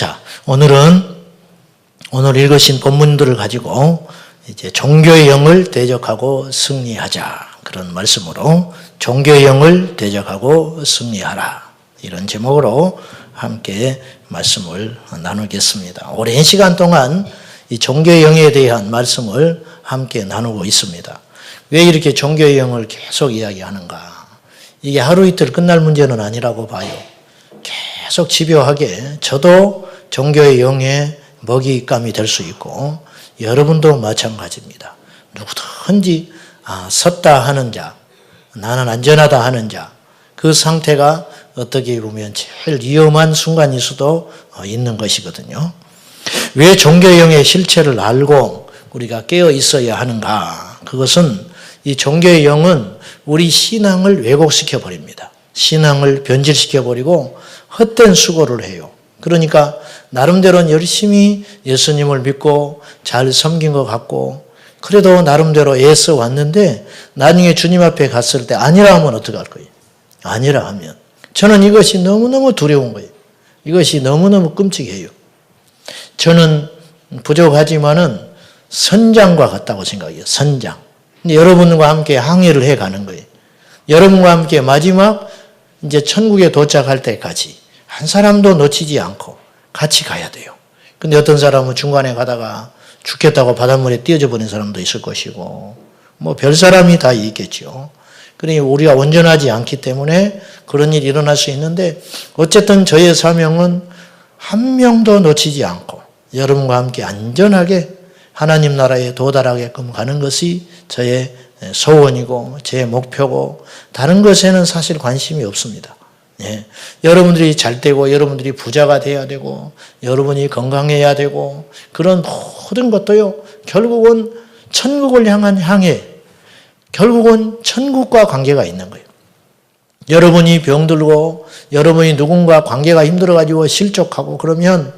자, 오늘 읽으신 본문들을 가지고 이제 종교의 영을 대적하고 승리하자. 그런 말씀으로 종교의 영을 대적하고 승리하라. 이런 제목으로 함께 말씀을 나누겠습니다. 오랜 시간 동안 이 종교의 영에 대한 말씀을 함께 나누고 있습니다. 왜 이렇게 종교의 영을 계속 이야기하는가? 이게 하루 이틀 끝날 문제는 아니라고 봐요. 계속 집요하게 저도 종교의 영에 먹잇감이 될 수 있고 여러분도 마찬가지입니다. 누구든지 섰다 하는 자, 나는 안전하다 하는 자, 그 상태가 어떻게 보면 제일 위험한 순간일 수도 있는 것이거든요. 왜 종교의 영의 실체를 알고 우리가 깨어 있어야 하는가? 그것은 이 종교의 영은 우리 신앙을 왜곡시켜 버립니다. 신앙을 변질시켜 버리고 헛된 수고를 해요. 그러니까 나름대로는 열심히 예수님을 믿고 잘 섬긴 것 같고 그래도 나름대로 애써 왔는데 나중에 주님 앞에 갔을 때 아니라 하면 어떡할 거예요? 아니라 하면 저는 이것이 너무너무 두려운 거예요. 이것이 너무너무 끔찍해요. 저는 부족하지만은 선장과 같다고 생각해요. 선장. 근데 여러분과 함께 항해를 해가는 거예요. 여러분과 함께 마지막 이제 천국에 도착할 때까지 한 사람도 놓치지 않고 같이 가야 돼요. 근데 어떤 사람은 중간에 가다가 죽겠다고 바닷물에 뛰어져 버린 사람도 있을 것이고 뭐 별 사람이 다 있겠죠. 그러니 우리가 온전하지 않기 때문에 그런 일이 일어날 수 있는데 어쨌든 저의 사명은 한 명도 놓치지 않고 여러분과 함께 안전하게 하나님 나라에 도달하게끔 가는 것이 저의 소원이고 제 목표고 다른 것에는 사실 관심이 없습니다. 예. 여러분들이 잘 되고 여러분들이 부자가 돼야 되고 여러분이 건강해야 되고 그런 모든 것도요 결국은 천국을 향한 항해, 결국은 천국과 관계가 있는 거예요. 여러분이 병들고 여러분이 누군가 관계가 힘들어가지고 실족하고 그러면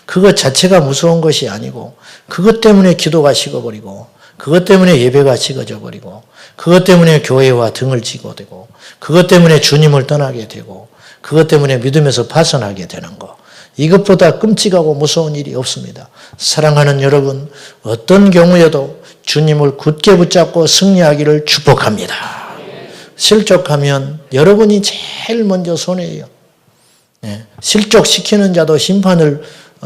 그것 자체가 무서운 것이 아니고 그것 때문에 기도가 식어버리고 그것 때문에 예배가 식어져 버리고 그것 때문에 교회와 등을 지고 되고 그것 때문에 주님을 떠나게 되고 그것 때문에 믿음에서 파선하게 되는 거. 이것보다 끔찍하고 무서운 일이 없습니다. 사랑하는 여러분, 어떤 경우에도 주님을 굳게 붙잡고 승리하기를 축복합니다. 실족하면 여러분이 제일 먼저 손해예요. 실족시키는 자도 심판을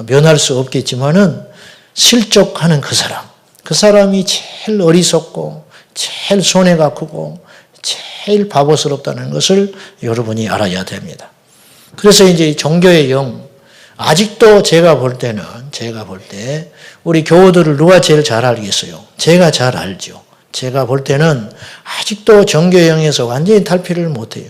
면할 수 없겠지만은 실족하는 그 사람이 제일 어리석고 제일 손해가 크고 제일 바보스럽다는 것을 여러분이 알아야 됩니다. 그래서 이제 종교의 영, 아직도 제가 볼 때 우리 교우들을 누가 제일 잘 알겠어요? 제가 잘 알죠. 제가 볼 때는 아직도 종교의 영에서 완전히 탈피를 못해요.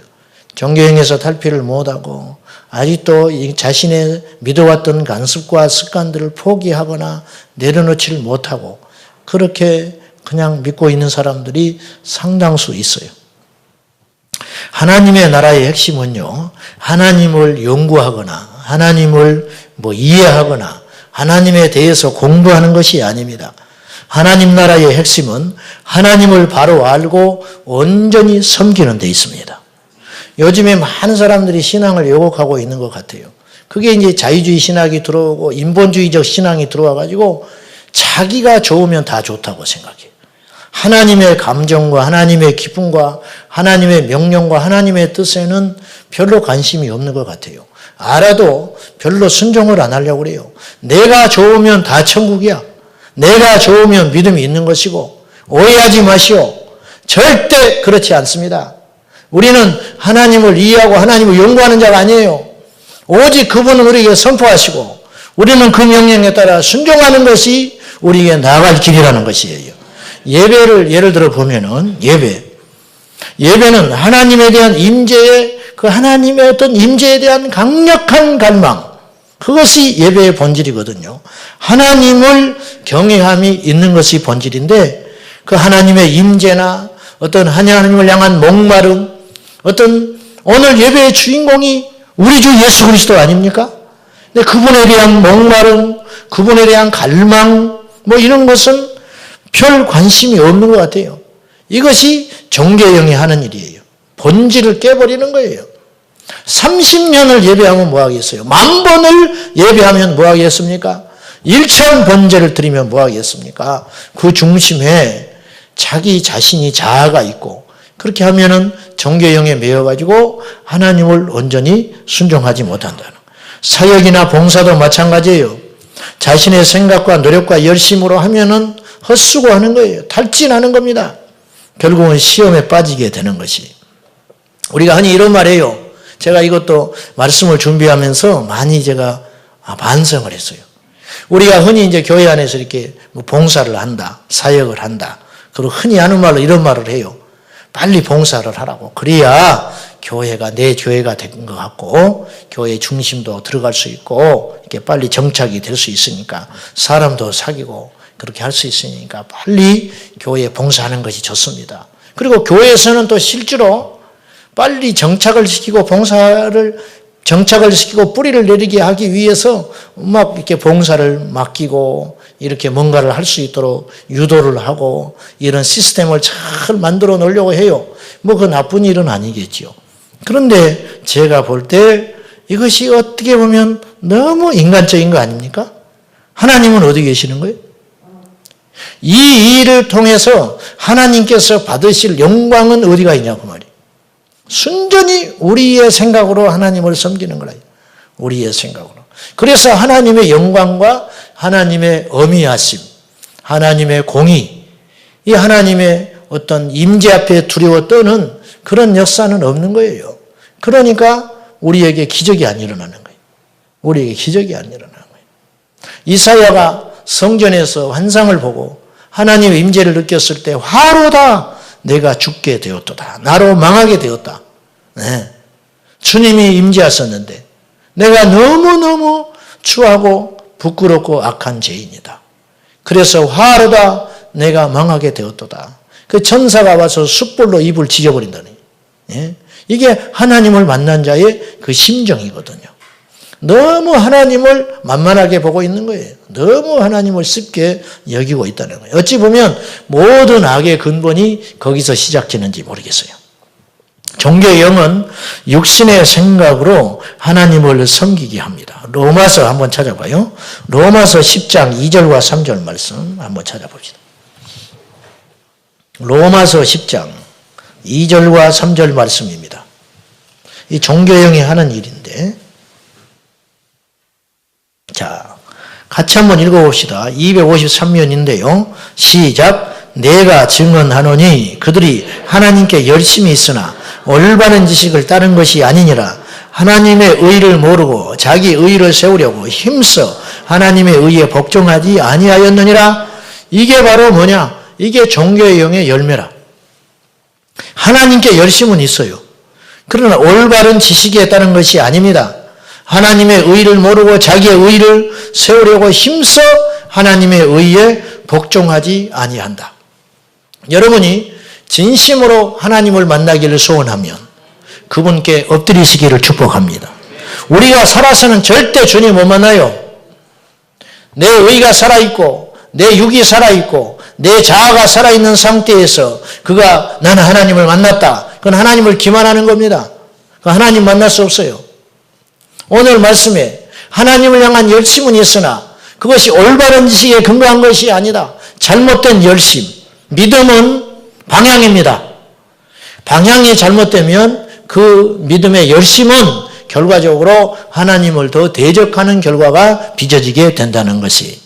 종교의 영에서 탈피를 못하고 아직도 자신의 믿어왔던 관습과 습관들을 포기하거나 내려놓지를 못하고 그렇게 그냥 믿고 있는 사람들이 상당수 있어요. 하나님의 나라의 핵심은요, 하나님을 연구하거나 하나님을 이해하거나 하나님에 대해서 공부하는 것이 아닙니다. 하나님 나라의 핵심은 하나님을 바로 알고 온전히 섬기는 데 있습니다. 요즘에 많은 사람들이 신앙을 왜곡하고 있는 것 같아요. 그게 이제 자유주의 신학이 들어오고 인본주의적 신앙이 들어와가지고 자기가 좋으면 다 좋다고 생각해요. 하나님의 감정과 하나님의 기쁨과 하나님의 명령과 하나님의 뜻에는 별로 관심이 없는 것 같아요. 알아도 별로 순종을 안 하려고 그래요. 내가 좋으면 다 천국이야. 내가 좋으면 믿음이 있는 것이고 오해하지 마시오. 절대 그렇지 않습니다. 우리는 하나님을 이해하고 하나님을 연구하는 자가 아니에요. 오직 그분은 우리에게 선포하시고 우리는 그 명령에 따라 순종하는 것이 우리에게 나아갈 길이라는 것이에요. 예배를 예를 들어 보면은 예배는 하나님에 대한 임재의 그 하나님의 어떤 임재에 대한 강력한 갈망, 그것이 예배의 본질이거든요. 하나님을 경외함이 있는 것이 본질인데 그 하나님의 임재나 어떤 하나님을 향한 목마름, 어떤 오늘 예배의 주인공이 우리 주 예수 그리스도 아닙니까? 근데 그분에 대한 목마름, 그분에 대한 갈망 이런 것은 별 관심이 없는 것 같아요. 이것이 종교의 영이 하는 일이에요. 본질을 깨버리는 거예요. 30년을 예배하면 뭐 하겠어요? 10,000번을 예배하면 뭐 하겠습니까? 1,000번제를 드리면 뭐 하겠습니까? 그 중심에 자기 자신이 자아가 있고, 그렇게 하면은 종교형에 매여가지고 하나님을 온전히 순종하지 못한다는. 사역이나 봉사도 마찬가지예요. 자신의 생각과 노력과 열심으로 하면은 헛수고하는 거예요. 탈진하는 겁니다. 결국은 시험에 빠지게 되는 것이. 우리가 흔히 이런 말이에요. 제가 이것도 말씀을 준비하면서 많이 제가 반성을 했어요. 우리가 흔히 이제 교회 안에서 이렇게 봉사를 한다, 사역을 한다. 그리고 흔히 하는 말로 이런 말을 해요. 빨리 봉사를 하라고. 그래야 교회가 내 교회가 된 것 같고, 교회 중심도 들어갈 수 있고, 이렇게 빨리 정착이 될 수 있으니까, 사람도 사귀고, 그렇게 할 수 있으니까 빨리 교회에 봉사하는 것이 좋습니다. 그리고 교회에서는 또 실제로 빨리 정착을 시키고 정착을 시키고 뿌리를 내리게 하기 위해서 막 이렇게 봉사를 맡기고 이렇게 뭔가를 할 수 있도록 유도를 하고 이런 시스템을 잘 만들어 놓으려고 해요. 뭐 그 나쁜 일은 아니겠지요. 그런데 제가 볼 때 이것이 어떻게 보면 너무 인간적인 거 아닙니까? 하나님은 어디 계시는 거예요? 이 일을 통해서 하나님께서 받으실 영광은 어디가 있냐고 말이에요. 순전히 우리의 생각으로 하나님을 섬기는 거라. 우리의 생각으로. 그래서 하나님의 영광과 하나님의 어미하심, 하나님의 공의, 이 하나님의 어떤 임재 앞에 두려워 떠는 그런 역사는 없는 거예요. 그러니까 우리에게 기적이 안 일어나는 거예요. 우리에게 기적이 안 일어나는 거예요. 이사야가 성전에서 환상을 보고 하나님의 임재를 느꼈을 때 화로다 내가 죽게 되었도다. 나로 망하게 되었다. 네. 주님이 임재하셨는데 내가 너무너무 추하고 부끄럽고 악한 죄인이다. 그래서 화로다 내가 망하게 되었도다. 그 천사가 와서 숯불로 입을 지져버린다니. 예? 이게 하나님을 만난 자의 그 심정이거든요. 너무 하나님을 만만하게 보고 있는 거예요. 너무 하나님을 쉽게 여기고 있다는 거예요. 어찌 보면 모든 악의 근본이 거기서 시작되는지 모르겠어요. 종교의 영은 육신의 생각으로 하나님을 섬기게 합니다. 로마서 한번 찾아봐요. 로마서 10장 2절과 3절 말씀 한번 찾아봅시다. 로마서 10장 2절과 3절 말씀입니다. 이 종교형이 하는 일인데, 자, 같이 한번 읽어봅시다. 253면인데요. 시작. 내가 증언하노니 그들이 하나님께 열심히 있으나 올바른 지식을 따른 것이 아니니라. 하나님의 의를 모르고 자기 의를 세우려고 힘써 하나님의 의에 복종하지 아니하였느니라. 이게 바로 뭐냐? 이게 종교의 영의 열매라. 하나님께 열심은 있어요. 그러나 올바른 지식에 따른 것이 아닙니다. 하나님의 의를 모르고 자기의 의를 세우려고 힘써 하나님의 의에 복종하지 아니한다. 여러분이 진심으로 하나님을 만나기를 소원하면 그분께 엎드리시기를 축복합니다. 우리가 살아서는 절대 주님 못 만나요. 내 의가 살아있고 내 육이 살아있고 내 자아가 살아있는 상태에서 그가 나는 하나님을 만났다. 그건 하나님을 기만하는 겁니다. 하나님 만날 수 없어요. 오늘 말씀에 하나님을 향한 열심은 있으나 그것이 올바른 지식에 근거한 것이 아니다. 잘못된 열심. 믿음은 방향입니다. 방향이 잘못되면 그 믿음의 열심은 결과적으로 하나님을 더 대적하는 결과가 빚어지게 된다는 것이.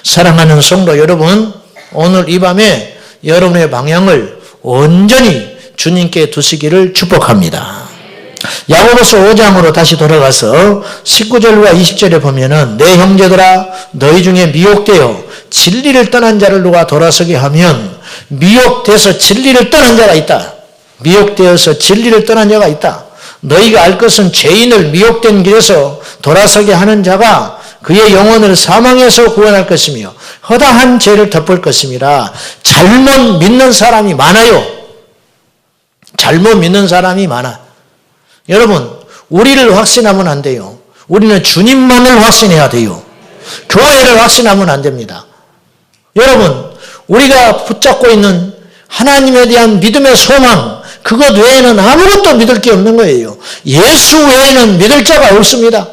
사랑하는 성도 여러분, 오늘 이 밤에 여러분의 방향을 온전히 주님께 두시기를 축복합니다. 야고보서 5장으로 다시 돌아가서 19절과 20절에 보면은 내 형제들아 너희 중에 미혹되어 진리를 떠난 자를 누가 돌아서게 하면 미혹돼서 진리를 떠난 자가 있다. 미혹되어서 진리를 떠난 자가 있다. 너희가 알 것은 죄인을 미혹된 길에서 돌아서게 하는 자가 그의 영혼을 사망에서 구원할 것이며 허다한 죄를 덮을 것임이라. 잘못 믿는 사람이 많아요. 잘못 믿는 사람이 많아. 여러분, 우리를 확신하면 안 돼요. 우리는 주님만을 확신해야 돼요. 교회를 확신하면 안 됩니다. 여러분, 우리가 붙잡고 있는 하나님에 대한 믿음의 소망, 그것 외에는 아무것도 믿을 게 없는 거예요. 예수 외에는 믿을 자가 없습니다.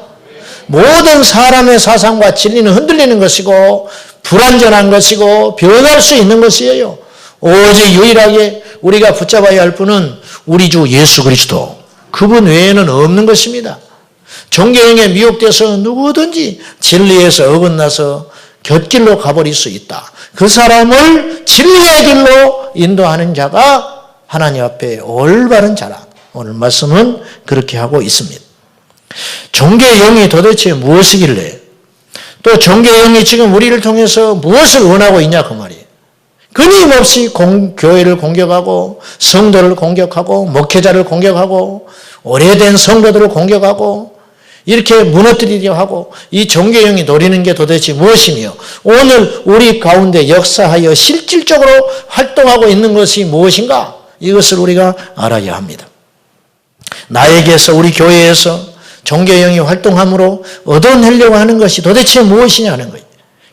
모든 사람의 사상과 진리는 흔들리는 것이고 불완전한 것이고 변할 수 있는 것이에요. 오직 유일하게 우리가 붙잡아야 할 분은 우리 주 예수 그리스도, 그분 외에는 없는 것입니다. 종교형에 미혹돼서 누구든지 진리에서 어긋나서 곁길로 가버릴 수 있다. 그 사람을 진리의 길로 인도하는 자가 하나님 앞에 올바른 자라. 오늘 말씀은 그렇게 하고 있습니다. 종교의 영이 도대체 무엇이길래, 또 종교의 영이 지금 우리를 통해서 무엇을 원하고 있냐 그 말이에요. 끊임없이 교회를 공격하고 성도를 공격하고 목회자를 공격하고 오래된 성도들을 공격하고 이렇게 무너뜨리려 하고, 이 종교의 영이 노리는 게 도대체 무엇이며 오늘 우리 가운데 역사하여 실질적으로 활동하고 있는 것이 무엇인가, 이것을 우리가 알아야 합니다. 나에게서, 우리 교회에서 종교의 영이 활동함으로 얻어내려고 하는 것이 도대체 무엇이냐는 거예요.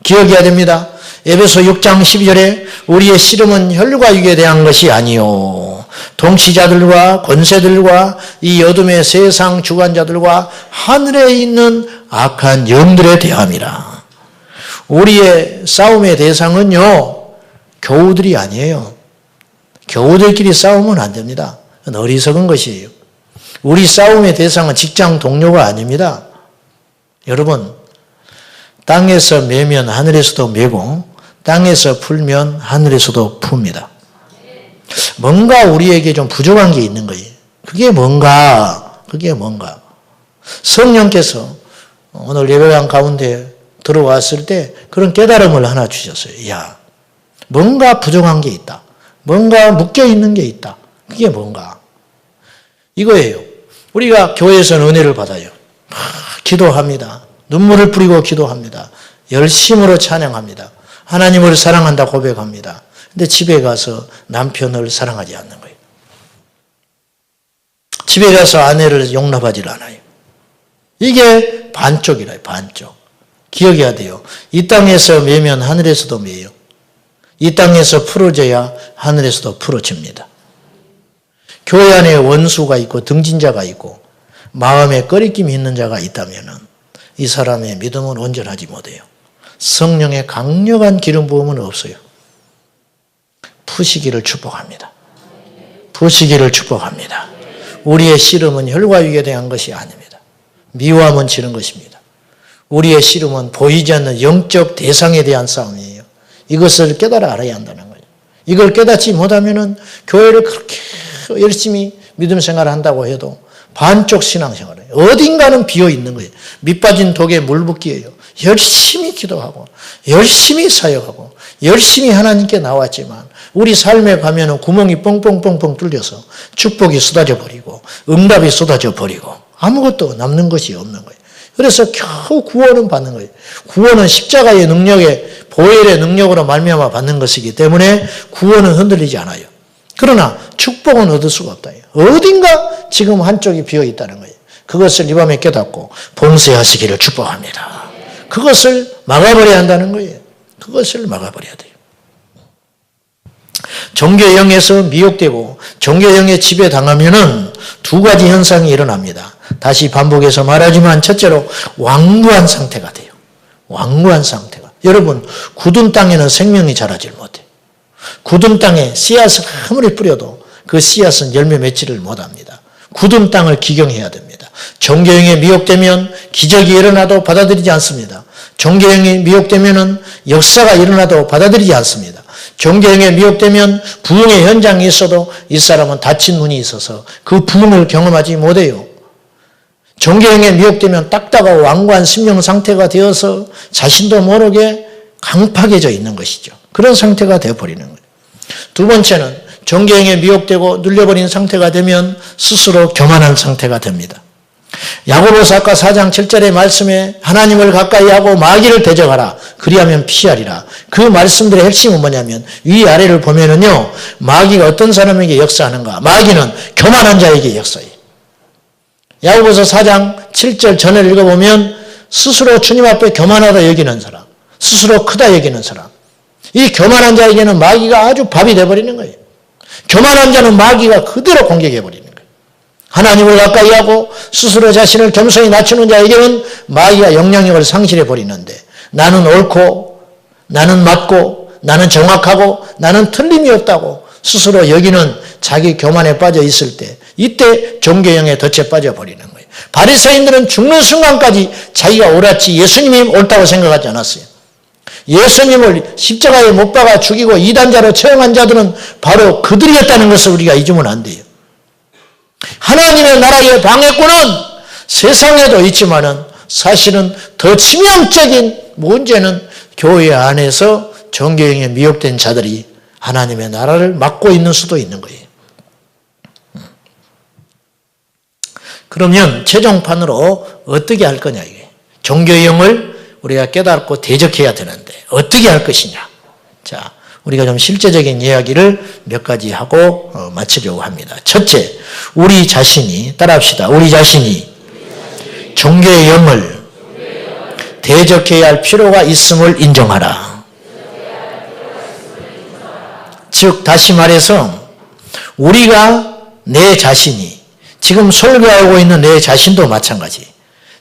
기억해야 됩니다. 에베소 6장 12절에 우리의 씨름은 혈과 육에 대한 것이 아니요 통치자들과 권세들과 이 어둠의 세상 주관자들과 하늘에 있는 악한 영들에 대함이라. 우리의 싸움의 대상은요, 교우들이 아니에요. 교우들끼리 싸우면 안 됩니다. 그건 어리석은 것이에요. 우리 싸움의 대상은 직장 동료가 아닙니다. 여러분, 땅에서 매면 하늘에서도 매고 땅에서 풀면 하늘에서도 풉니다. 뭔가 우리에게 좀 부족한 게 있는 거예요. 그게 뭔가? 성령께서 오늘 예배당 가운데 들어왔을 때 그런 깨달음을 하나 주셨어요. 야, 뭔가 부족한 게 있다. 뭔가 묶여있는 게 있다. 그게 뭔가? 이거예요. 우리가 교회에서는 은혜를 받아요. 기도합니다. 눈물을 뿌리고 기도합니다. 열심으로 찬양합니다. 하나님을 사랑한다 고백합니다. 근데 집에 가서 남편을 사랑하지 않는 거예요. 집에 가서 아내를 용납하지 않아요. 이게 반쪽이라요. 반쪽. 기억해야 돼요. 이 땅에서 매면 하늘에서도 매요. 이 땅에서 풀어져야 하늘에서도 풀어집니다. 교회 안에 원수가 있고 등진자가 있고 마음에 꺼리낌이 있는 자가 있다면 이 사람의 믿음은 온전하지 못해요. 성령의 강력한 기름 부음은 없어요. 푸시기를 축복합니다. 푸시기를 축복합니다. 우리의 씨름은 혈과 육에 대한 것이 아닙니다. 미워하면 지는 것입니다. 우리의 씨름은 보이지 않는 영적 대상에 대한 싸움이에요. 이것을 깨달아 알아야 한다는 거예요. 이걸 깨닫지 못하면 교회를 그렇게 열심히 믿음 생활을 한다고 해도 반쪽 신앙생활이에요. 어딘가는 비어있는 거예요. 밑빠진 독에 물 붓기예요. 열심히 기도하고 열심히 사역하고 열심히 하나님께 나왔지만 우리 삶에 가면 구멍이 뻥뻥뻥뻥 뚫려서 축복이 쏟아져 버리고 응답이 쏟아져 버리고 아무것도 남는 것이 없는 거예요. 그래서 겨우 구원은 받는 거예요. 구원은 십자가의 능력에 보혈의 능력으로 말미암아 받는 것이기 때문에 구원은 흔들리지 않아요. 그러나 축복은 얻을 수가 없다. 어딘가 지금 한쪽이 비어있다는 거예요. 그것을 이 밤에 깨닫고 봉쇄하시기를 축복합니다. 그것을 막아버려야 한다는 거예요. 그것을 막아버려야 돼요. 종교의 영에서 미혹되고 종교의 영에 지배당하면은 두 가지 현상이 일어납니다. 다시 반복해서 말하지만 첫째로 완고한 상태가 돼요. 완고한 상태가. 여러분, 굳은 땅에는 생명이 자라질 못해요. 굳은 땅에 씨앗을 아무리 뿌려도 그 씨앗은 열매 맺지를 못합니다. 굳은 땅을 기경해야 됩니다. 종교형에 미혹되면 기적이 일어나도 받아들이지 않습니다. 종교형에 미혹되면 역사가 일어나도 받아들이지 않습니다. 종교형에 미혹되면 부흥의 현장이 있어도 이 사람은 닫힌 문이 있어서 그 부흥을 경험하지 못해요. 종교형에 미혹되면 딱딱하고 완고한 심령 상태가 되어서 자신도 모르게 강팍해져 있는 것이죠. 그런 상태가 되어버리는 거예요. 두 번째는 종교형에 미혹되고 눌려버린 상태가 되면 스스로 교만한 상태가 됩니다. 야고보서 아까 4장 7절의 말씀에 하나님을 가까이 하고 마귀를 대적하라. 그리하면 피하리라. 그 말씀들의 핵심은 뭐냐면 위아래를 보면은요, 마귀가 어떤 사람에게 역사하는가? 마귀는 교만한 자에게 역사해요. 야고보서 4장 7절 전을 읽어보면 스스로 주님 앞에 교만하다 여기는 사람, 스스로 크다 여기는 사람, 이 교만한 자에게는 마귀가 아주 밥이 돼버리는 거예요. 교만한 자는 마귀가 그대로 공격해버리는 거예요. 하나님을 가까이 하고 스스로 자신을 겸손히 낮추는 자에게는 마귀가 영향력을 상실해버리는데, 나는 옳고 나는 맞고 나는 정확하고 나는 틀림이 없다고 스스로 여기는 자기 교만에 빠져 있을 때, 이때 종교형에 덫에 빠져버리는 거예요. 바리새인들은 죽는 순간까지 자기가 옳았지 예수님이 옳다고 생각하지 않았어요. 예수님을 십자가에 못 박아 죽이고 이단자로 처형한 자들은 바로 그들이었다는 것을 우리가 잊으면 안 돼요. 하나님의 나라의 방해꾼은 세상에도 있지만은 사실은 더 치명적인 문제는 교회 안에서 종교형에 미혹된 자들이 하나님의 나라를 막고 있는 수도 있는 거예요. 그러면 최종판으로 어떻게 할 거냐 이게. 종교형을 우리가 깨닫고 대적해야 되는데 어떻게 할 것이냐. 자, 우리가 좀 실제적인 이야기를 몇 가지 하고 마치려고 합니다. 첫째, 우리 자신이, 따라합시다. 우리 자신이 종교의 영을 대적해야 할 필요가 있음을 인정하라. 즉 다시 말해서 우리가 내 자신이, 지금 설교하고 있는 내 자신도 마찬가지.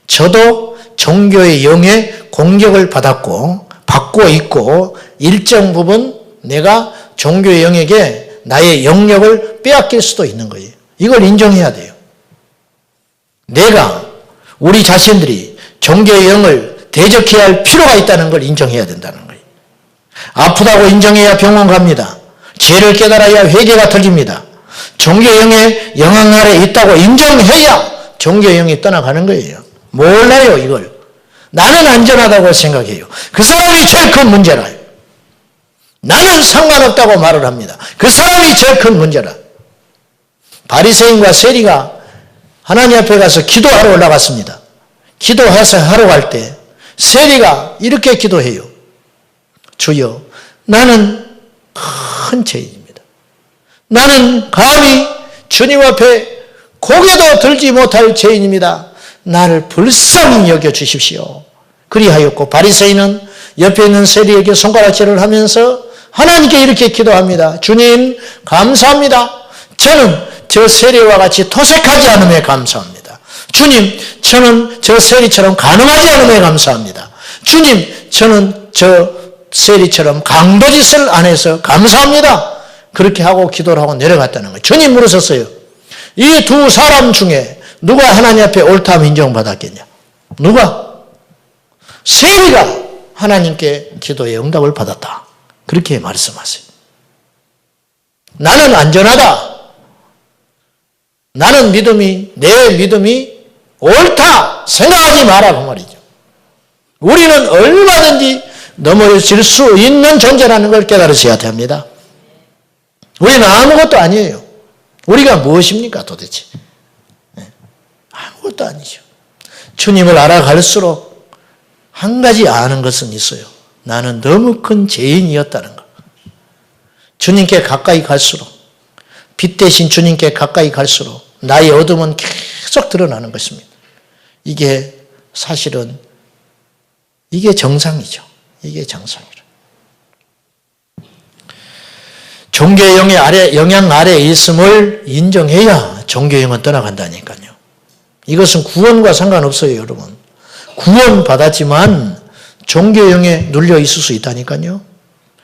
저도 종교의 영에 공격을 받고 있고 일정 부분 내가 종교의 영에게 나의 영역을 빼앗길 수도 있는 거예요. 이걸 인정해야 돼요. 내가, 우리 자신들이 종교의 영을 대적해야 할 필요가 있다는 걸 인정해야 된다는 거예요. 아프다고 인정해야 병원 갑니다. 죄를 깨달아야 회개가 터집니다. 종교의 영의 영향 아래 있다고 인정해야 종교의 영이 떠나가는 거예요. 몰라요 이걸. 나는 안전하다고 생각해요. 그 사람이 제일 큰 문제라. 나는 상관없다고 말을 합니다. 그 사람이 제일 큰 문제라. 바리새인과 세리가 하나님 앞에 가서 기도하러 올라갔습니다. 기도해서 하러 갈 때 세리가 이렇게 기도해요. 주여, 나는 큰 죄인입니다. 나는 감히 주님 앞에 고개도 들지 못할 죄인입니다. 나를 불쌍히 여겨주십시오. 그리하였고 바리새인은 옆에 있는 세리에게 손가락질을 하면서 하나님께 이렇게 기도합니다. 주님 감사합니다. 저는 저 세리와 같이 토색하지 않음에 감사합니다. 주님, 저는 저 세리처럼 간음하지 않음에 감사합니다. 주님, 저는 저 세리처럼 강도짓을 안 해서 감사합니다. 그렇게 하고 기도를 하고 내려갔다는 거예요. 주님 물으셨어요. 이 두 사람 중에 누가 하나님 앞에 옳다면 인정받았겠냐? 누가? 세리가 하나님께 기도의 응답을 받았다. 그렇게 말씀하세요. 나는 안전하다. 나는 내 믿음이 옳다 생각하지 마라 그 말이죠. 우리는 얼마든지 넘어질 수 있는 존재라는 걸 깨달으셔야 됩니다. 우리는 아무것도 아니에요. 우리가 무엇입니까 도대체? 아무것도 아니죠. 주님을 알아갈수록 한 가지 아는 것은 있어요. 나는 너무 큰 죄인이었다는 것. 주님께 가까이 갈수록, 빛 대신 주님께 가까이 갈수록 나의 어둠은 계속 드러나는 것입니다. 이게 사실은 이게 정상이죠. 이게 정상이죠. 종교의 영향 아래에 있음을 인정해야 종교의 영은 떠나간다니까요. 이것은 구원과 상관없어요, 여러분. 구원 받았지만 종교의 영에 눌려 있을 수 있다니까요.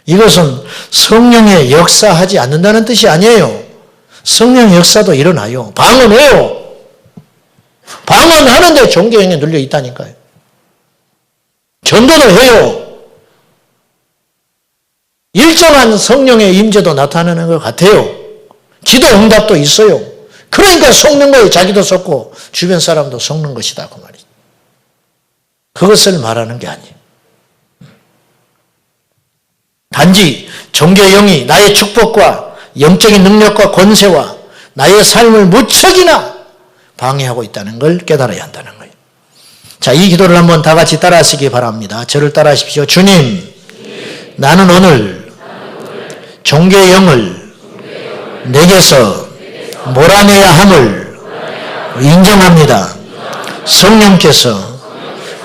이것은 성령의 역사하지 않는다는 뜻이 아니에요. 성령 역사도 일어나요. 방언해요. 방언하는데 종교의 영에 눌려 있다니까요. 전도도 해요. 일정한 성령의 임재도 나타나는 것 같아요. 기도 응답도 있어요. 그러니까 속는 거예요. 자기도 속고 주변 사람도 속는 것이다 그 말이죠. 그것을 말하는 게 아니에요. 단지 종교의 영이 나의 축복과 영적인 능력과 권세와 나의 삶을 무척이나 방해하고 있다는 걸 깨달아야 한다는 거예요. 자, 이 기도를 한번 다 같이 따라하시기 바랍니다. 저를 따라하십시오. 주님, 나는 오늘 종교의 영을 내게서 몰아내야 함을 인정합니다. 성령께서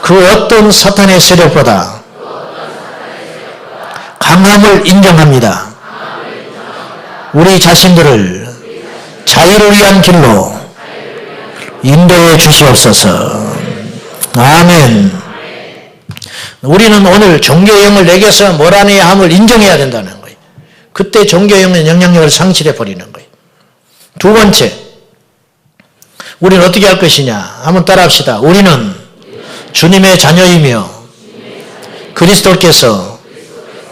그 어떤 사탄의 세력보다 강함을 인정합니다. 우리 자신들을 자유를 위한 길로 인도해 주시옵소서. 아멘. 우리는 오늘 종교의 영을 내게서 몰아내야 함을 인정해야 된다는 거예요. 그때 종교의 영의 영향력을 상실해 버리는 거예요. 두 번째, 우리는 어떻게 할 것이냐? 한번 따라합시다. 우리는 주님의 자녀이며 그리스도께서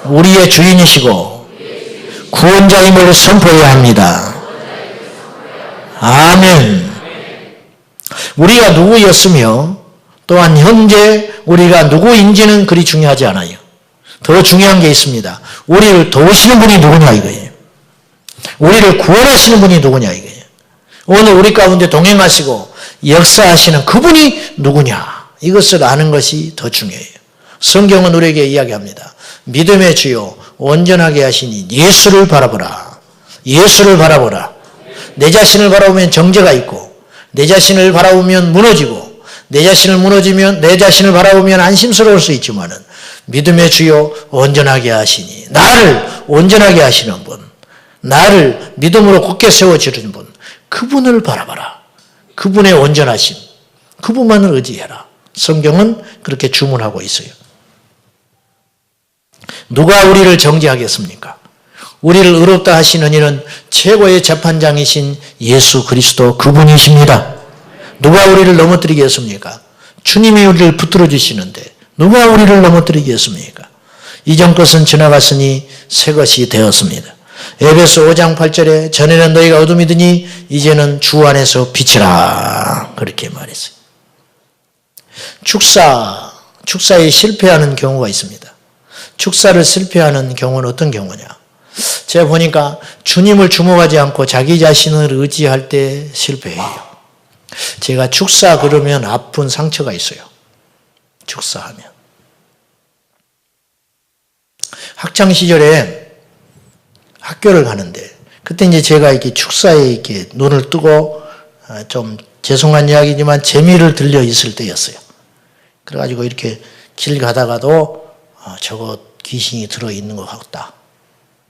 우리의 주인이시고 구원자임을 선포해야 합니다. 아멘. 우리가 누구였으며 또한 현재 우리가 누구인지는 그리 중요하지 않아요. 더 중요한 게 있습니다. 우리를 도우시는 분이 누구냐 이거예요. 우리를 구원하시는 분이 누구냐 이거예요. 오늘 우리 가운데 동행하시고 역사하시는 그분이 누구냐, 이것을 아는 것이 더 중요해요. 성경은 우리에게 이야기합니다. 믿음의 주요 온전하게 하시니 예수를 바라보라. 예수를 바라보라. 내 자신을 바라보면 정죄가 있고, 내 자신을 바라보면 무너지고, 내 자신을 바라보면 안심스러울 수 있지만은 믿음의 주요 온전하게 하시니, 나를 온전하게 하시는 분, 나를 믿음으로 굳게 세워주는 분, 그분을 바라봐라. 그분의 온전하심, 그분만을 의지해라. 성경은 그렇게 주문하고 있어요. 누가 우리를 정죄하겠습니까? 우리를 의롭다 하시는 이는 최고의 재판장이신 예수 그리스도 그분이십니다. 누가 우리를 넘어뜨리겠습니까? 주님이 우리를 붙들어 주시는데 누가 우리를 넘어뜨리겠습니까? 이전 것은 지나갔으니 새 것이 되었습니다. 에베소 5장 8절에 전에는 너희가 어둠이더니 이제는 주 안에서 빛이라, 그렇게 말했어요. 축사에 실패하는 경우가 있습니다. 축사를 실패하는 경우는 어떤 경우냐? 제가 보니까 주님을 주목하지 않고 자기 자신을 의지할 때 실패해요. 제가 축사 그러면 아픈 상처가 있어요. 축사하면. 학창 시절에 학교를 가는데 그때 이제 제가 이렇게 축사에 이렇게 눈을 뜨고 좀 죄송한 이야기지만 재미를 들려 있을 때였어요. 그래가지고 이렇게 길 가다가도 저거 귀신이 들어있는 것 같다.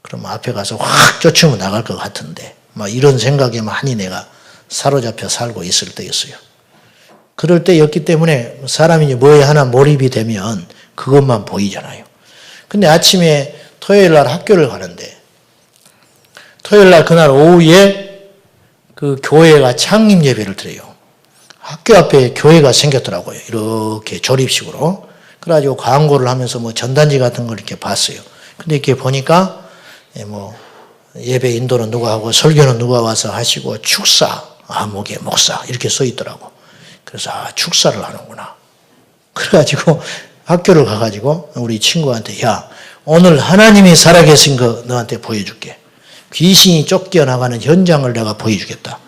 그러면 앞에 가서 확 쫓으면 나갈 것 같은데 막 이런 생각에 많이 내가 사로잡혀 살고 있을 때였어요. 그럴 때였기 때문에 사람이 뭐에 하나 몰입이 되면 그것만 보이잖아요. 근데 아침에 토요일 날 학교를 가는데 토요일 날 그날 오후에 그 교회가 창립 예배를 드려요. 학교 앞에 교회가 생겼더라고요. 이렇게 조립식으로. 그래가지고 광고를 하면서 뭐 전단지 같은 걸 이렇게 봤어요. 근데 이렇게 보니까 뭐 예배 인도는 누가 하고 설교는 누가 와서 하시고 축사, 목에 목사 이렇게 써 있더라고. 그래서 축사를 하는구나. 그래가지고 학교를 가가지고 우리 친구한테 야, 오늘 하나님이 살아계신 거 너한테 보여줄게. 귀신이 쫓겨나가는 현장을 내가 보여주겠다.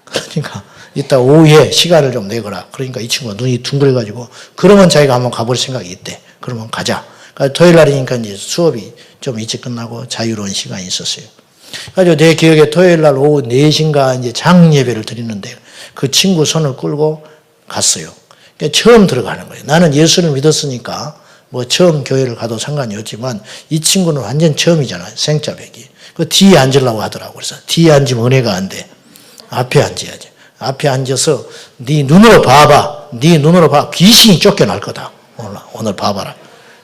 그러니까 이따 오후에 시간을 좀 내거라. 그러니까 이 친구가 눈이 둥글어가지고 그러면 자기가 한번 가볼 생각이 있대. 그러면 가자. 그러니까 토요일 날이니까 이제 수업이 좀 일찍 끝나고 자유로운 시간이 있었어요. 그래서 내 기억에 토요일 날 오후 4시인가 이제 장예배를 드리는데 그 친구 손을 끌고 갔어요. 그러니까 처음 들어가는 거예요. 나는 예수를 믿었으니까 뭐 처음 교회를 가도 상관이 없지만 이 친구는 완전 처음이잖아요. 생짜배기. 그 뒤에 앉으려고 하더라고. 그래서 뒤에 앉으면 은혜가 안 돼. 앞에 앉아야지. 앞에 앉아서 네 눈으로 봐봐. 네 눈으로 봐. 귀신이 쫓겨날 거다. 오늘 봐봐라.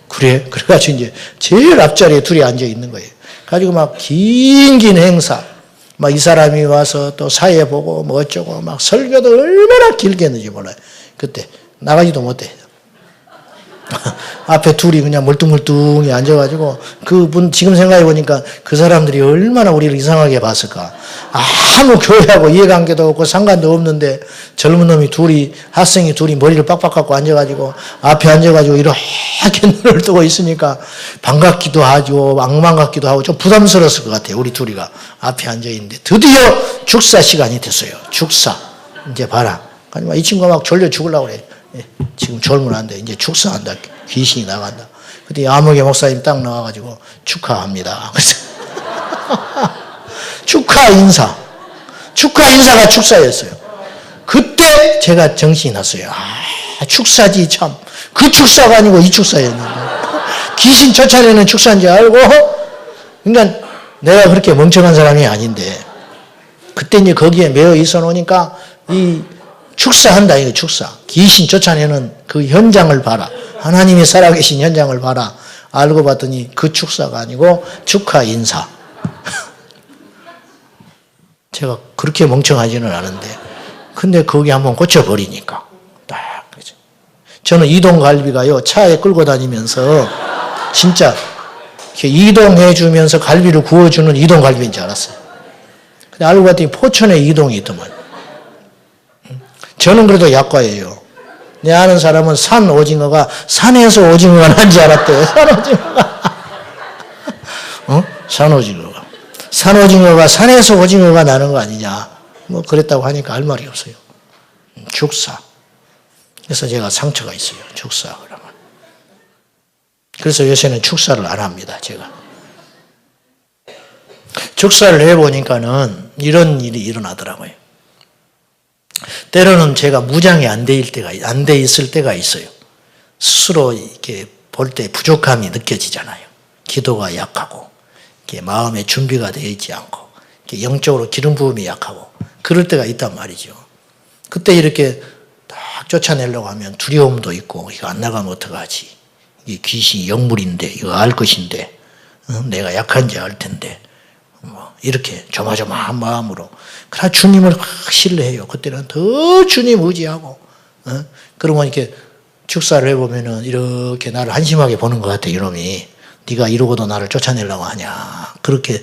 그래. 그래가지고 이제 제일 앞자리에 둘이 앉아 있는 거예요. 가지고 막 긴 행사. 막 이 사람이 와서 또 사회 보고 뭐 어쩌고 막 설교도 얼마나 길게 했는지 몰라요. 그때 나가지도 못해. 앞에 둘이 그냥 멀뚱멀뚱히 앉아가지고 그분 지금 생각해 보니까 그 사람들이 얼마나 우리를 이상하게 봤을까. 아무 교회하고 이해관계도 없고 상관도 없는데 젊은 놈이 둘이 학생이 둘이 머리를 빡빡 깎고 앉아가지고 앞에 앉아가지고 이렇게 눈을 뜨고 있으니까 반갑기도 하고 악만 같기도 하고 좀 부담스러웠을 것 같아요. 우리 둘이가 앞에 앉아있는데 드디어 축사 시간이 됐어요. 축사 이제 봐라. 이 친구가 막 졸려 죽으려고 그래. 지금 졸면 안 돼. 이제 축사한다. 귀신이 나간다. 그때 아무개 목사님 딱 나와가지고 축하합니다. 그래서 축하 인사가 축사였어요. 그때 제가 정신이 났어요. 축사지 참. 그 축사가 아니고 이 축사였는데. 귀신 쫓아내는 축사인지 알고, 그러니까 내가 그렇게 멍청한 사람이 아닌데 그때 이제 거기에 매여 있어 놓으니까 이 축사한다 이거 축사. 귀신 쫓아내는 그 현장을 봐라. 하나님이 살아계신 현장을 봐라. 알고 봤더니 그 축사가 아니고 축하 인사. 제가 그렇게 멍청하지는 않은데 근데 거기 한번 고쳐버리니까 딱 그죠. 저는 이동갈비가요 차에 끌고 다니면서 진짜 이렇게 이동해 주면서 갈비를 구워주는 이동갈비인 줄 알았어요. 근데 알고 봤더니 포천에 이동이 있더만. 저는 그래도 약과예요. 내 아는 사람은 산 오징어가 산에서 오징어가 난 줄 알았대요. 산 오징어가. 산 오징어가. 산 오징어가 산에서 오징어가 나는 거 아니냐. 뭐 그랬다고 하니까 할 말이 없어요. 죽사. 그래서 제가 상처가 있어요. 죽사 그러면. 그래서 요새는 축사를 안 합니다. 제가. 축사를 해보니까는 이런 일이 일어나더라고요. 때로는 제가 무장이 안 돼 있을 때가 있어요. 스스로 이렇게 볼 때 부족함이 느껴지잖아요. 기도가 약하고, 이렇게 마음의 준비가 되어 있지 않고, 이렇게 영적으로 기름 부음이 약하고, 그럴 때가 있단 말이죠. 그때 이렇게 딱 쫓아내려고 하면 두려움도 있고, 이거 안 나가면 어떡하지? 이 귀신이 영물인데, 이거 알 것인데, 내가 약한지 알 텐데, 뭐 이렇게 조마조마한 마음으로. 그러나 주님을 확 신뢰해요. 그때는 더 주님 의지하고, 그러면 이렇게 축사를 해보면은 이렇게 나를 한심하게 보는 것 같아, 이놈이. 네가 이러고도 나를 쫓아내려고 하냐. 그렇게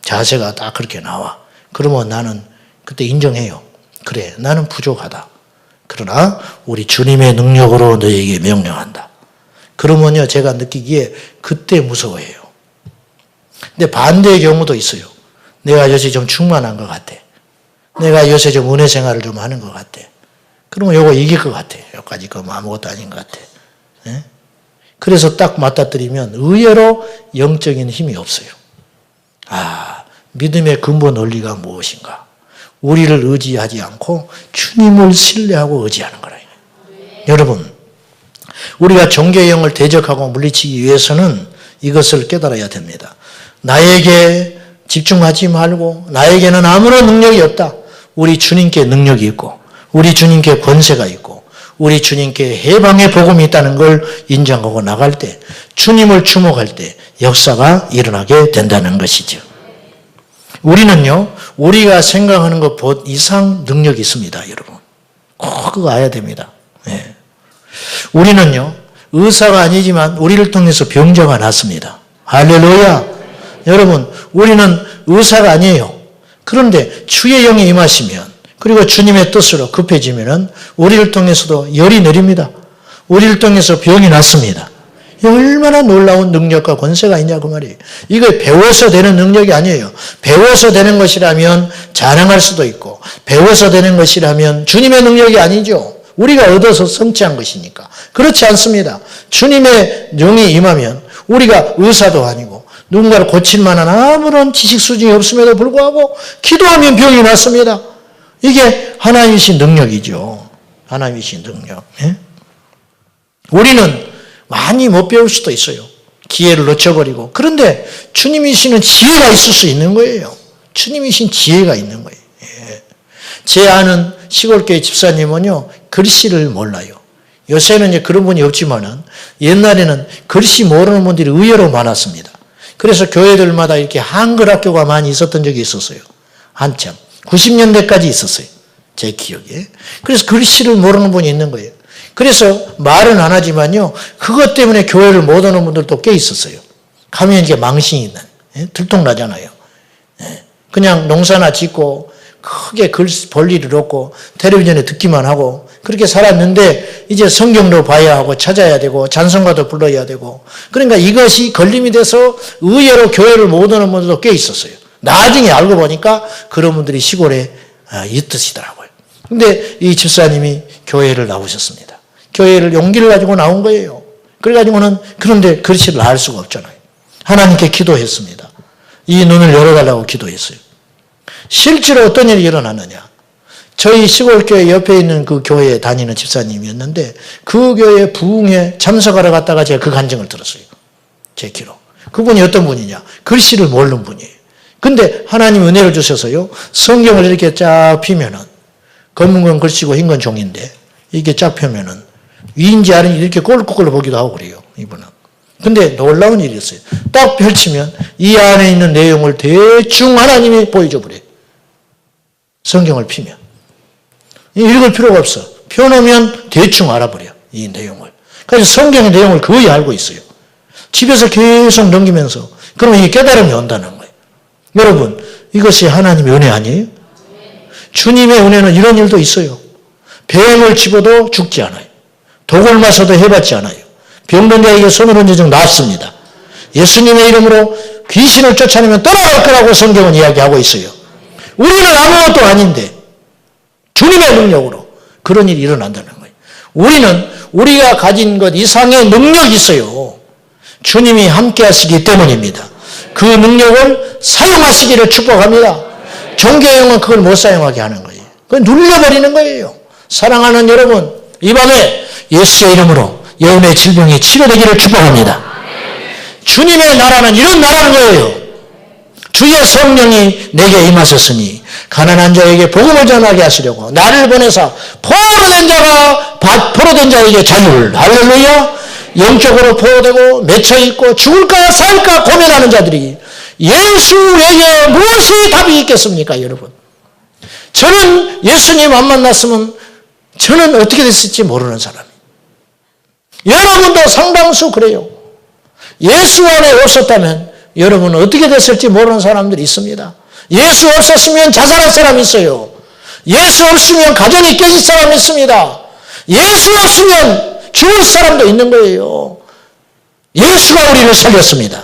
자세가 딱 그렇게 나와. 그러면 나는 그때 인정해요. 그래, 나는 부족하다. 그러나 우리 주님의 능력으로 너에게 명령한다. 그러면요, 제가 느끼기에 그때 무서워해요. 근데 반대의 경우도 있어요. 내가 요새 좀 충만한 것 같아. 내가 요새 좀 은혜 생활을 좀 하는 것 같아. 그러면 요거 이길 것 같아. 여기까지 그 아무것도 아닌 것 같아. 네? 그래서 딱 맞닥뜨리면 의외로 영적인 힘이 없어요. 아, 믿음의 근본 원리가 무엇인가? 우리를 의지하지 않고 주님을 신뢰하고 의지하는 거라. 여러분, 우리가 종교의 영을 대적하고 물리치기 위해서는 이것을 깨달아야 됩니다. 나에게 집중하지 말고 나에게는 아무런 능력이 없다. 우리 주님께 능력이 있고 우리 주님께 권세가 있고 우리 주님께 해방의 복음이 있다는 걸 인정하고 나갈 때 주님을 주목할 때 역사가 일어나게 된다는 것이죠. 우리는요, 우리가 생각하는 것 이상 능력이 있습니다, 여러분. 꼭 그거 알아야 됩니다. 네. 우리는요, 의사가 아니지만 우리를 통해서 병자가 났습니다. 할렐루야. 여러분, 우리는 의사가 아니에요. 그런데 주의 영이 임하시면 그리고 주님의 뜻으로 급해지면 우리를 통해서도 열이 내립니다. 우리를 통해서 병이 났습니다. 얼마나 놀라운 능력과 권세가 있냐 그 말이에요. 이거 배워서 되는 능력이 아니에요. 배워서 되는 것이라면 자랑할 수도 있고 배워서 되는 것이라면 주님의 능력이 아니죠. 우리가 얻어서 성취한 것이니까. 그렇지 않습니다. 주님의 영이 임하면 우리가 의사도 아니고 누군가를 고칠 만한 아무런 지식 수준이 없음에도 불구하고 기도하면 병이 났습니다. 이게 하나님이신 능력이죠. 하나님이신 능력. 예? 우리는 많이 못 배울 수도 있어요. 기회를 놓쳐버리고. 그런데 주님이시는 지혜가 있을 수 있는 거예요. 주님이신 지혜가 있는 거예요. 예. 제 아는 시골교회 집사님은요, 글씨를 몰라요. 요새는 이제 그런 분이 없지만은 옛날에는 글씨 모르는 분들이 의외로 많았습니다. 그래서 교회들마다 이렇게 한글 학교가 많이 있었던 적이 있었어요. 한참. 90년대까지 있었어요. 제 기억에. 그래서 글씨를 모르는 분이 있는 거예요. 그래서 말은 안 하지만요, 그것 때문에 교회를 못 오는 분들도 꽤 있었어요. 가면 이제 망신이 있는, 들통나잖아요. 그냥 농사나 짓고, 크게 글 볼 일을 없고, 텔레비전에 듣기만 하고, 그렇게 살았는데, 이제 성경도 봐야 하고, 찾아야 되고, 찬송가도 불러야 되고, 그러니까 이것이 걸림이 돼서 의외로 교회를 못 오는 분들도 꽤 있었어요. 나중에 알고 보니까 그런 분들이 시골에 있으시더라고요. 근데 이 집사님이 교회를 나오셨습니다. 교회를 용기를 가지고 나온 거예요. 그래가지고는 그런데 글씨를 알 수가 없잖아요. 하나님께 기도했습니다. 이 눈을 열어달라고 기도했어요. 실제로 어떤 일이 일어났느냐. 저희 시골교회 옆에 있는 그 교회에 다니는 집사님이었는데 그 교회 부흥에 참석하러 갔다가 제가 그 간증을 들었어요. 제 귀로. 그분이 어떤 분이냐. 글씨를 모르는 분이에요. 근데 하나님 은혜를 주셔서요, 성경을 이렇게 쫙 펴면은, 검은 건 글씨고 흰 건 종인데, 이렇게 쫙 펴면은, 위인지 아닌지 이렇게 꼴꼴꼴 보기도 하고 그래요, 이분은. 근데 놀라운 일이 있어요. 딱 펼치면 이 안에 있는 내용을 대충 하나님이 보여줘 버려요. 성경을 피면. 읽을 필요가 없어. 펴놓으면 대충 알아버려, 이 내용을. 그래서 성경의 내용을 거의 알고 있어요. 집에서 계속 넘기면서. 그러면 이 깨달음이 온다는 거예요. 여러분, 이것이 하나님의 은혜 아니에요? 주님의 은혜는 이런 일도 있어요. 뱀을 집어도 죽지 않아요. 독을 마셔도 해받지 않아요. 병든 자에게 손을 얹은 적 낫습니다. 예수님의 이름으로 귀신을 쫓아내면 떠나갈 거라고 성경은 이야기하고 있어요. 우리는 아무것도 아닌데 주님의 능력으로 그런 일이 일어난다는 거예요. 우리는 우리가 가진 것 이상의 능력이 있어요. 주님이 함께 하시기 때문입니다. 그 능력을 사용하시기를 축복합니다. 종교형은 그걸 못 사용하게 하는 거예요. 그걸 눌러버리는 거예요. 사랑하는 여러분, 이 밤에 예수의 이름으로 여러분의 질병이 치료되기를 축복합니다. 주님의 나라는 이런 나라는 거예요. 주의 성령이 내게 임하셨으니 가난한 자에게 복음을 전하게 하시려고 나를 보내사 포로된 자에게 자유를, 할렐루야. 영적으로 포로되고 맺혀있고 죽을까 살까 고민하는 자들이 예수 외에 무엇이 답이 있겠습니까, 여러분? 저는 예수님 안 만났으면 저는 어떻게 됐을지 모르는 사람이에요. 여러분도 상당수 그래요. 예수 안에 없었다면 여러분은 어떻게 됐을지 모르는 사람들이 있습니다. 예수 없었으면 자살할 사람이 있어요. 예수 없으면 가정이 깨질 사람이 있습니다. 예수 없으면 죽을 사람도 있는 거예요. 예수가 우리를 살렸습니다.